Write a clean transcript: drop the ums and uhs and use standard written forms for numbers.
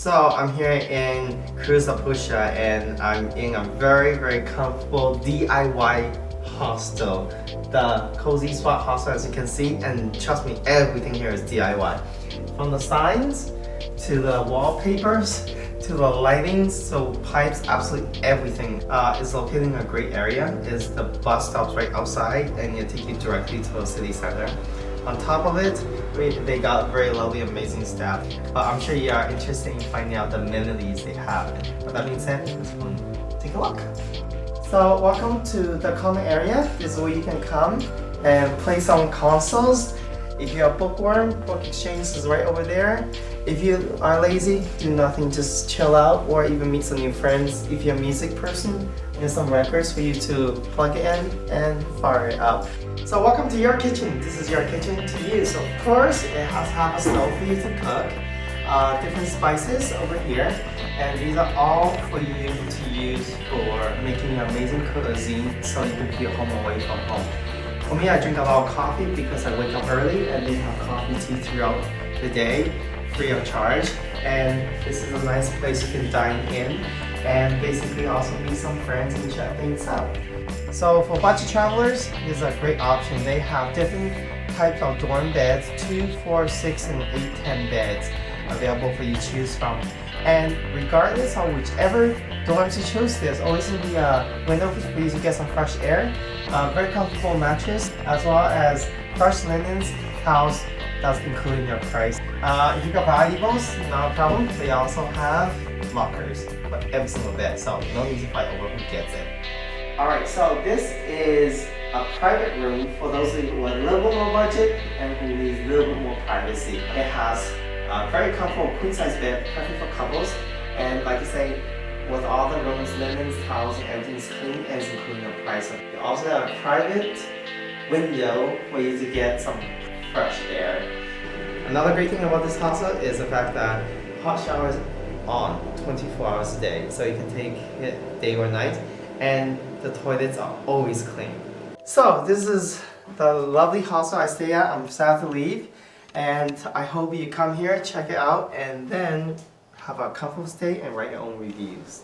So I'm here in Cluj-Napoca and I'm in a very comfortable DIY hostel. The Cozy Spot Hostel, as you can see, and trust me, everything here is DIY. From the signs to the wallpapers to the lighting, so pipes, absolutely everything. It's located in a great area. It's the bus stops right outside and it takes you directly to the city center. On top of it, they got very lovely, amazing staff. But I'm sure you are interested in finding out the amenities they have. With that being said, let's go and take a look. So welcome to the common area. This is where you can come and play some consoles. If you're a bookworm, Book Exchange is right over there. If you are lazy, do nothing, just chill out or even meet some new friends. If you're a music person, there's some records for you to plug it in and fire it up. So welcome to your kitchen. This is your kitchen to use. Of course, it has to have a stove for you to cook. Different spices over here. And these are all for you to use for making an amazing cuisine so you can feel home away from home. For me, I drink a lot of coffee because I wake up early and they have coffee tea throughout the day, free of charge. And this is a nice place you can dine in and basically also meet some friends and chat things up. So for budget travelers, this is a great option. They have different types of dorm beds, 2, 4, 6, and 8, 10 beds available for you to choose from. And regardless of whichever dorms you choose, there's always going to be a window for you to get some fresh air, very comfortable mattress, as well as fresh linens, towels. That's included in your price. If you got valuables, not a problem. They also have lockers for every single bed, so no need to fight over who gets it. Alright, so this is a private room for those who are a little bit more budget and who needs a little bit more privacy. It has a very comfortable queen size bed, perfect for couples, and like I say, with all the rooms, linens, towels, and everything's clean and it's including the price. You also have a private window for you to get some fresh air. Another great thing about this hostel is the fact that hot showers on 24 hours a day, so you can take it day or night, and the toilets are always clean. So this is the lovely hostel I stay at. I'm sad to leave, and I hope you come here, check it out, and then have a comfortable stay and write your own reviews.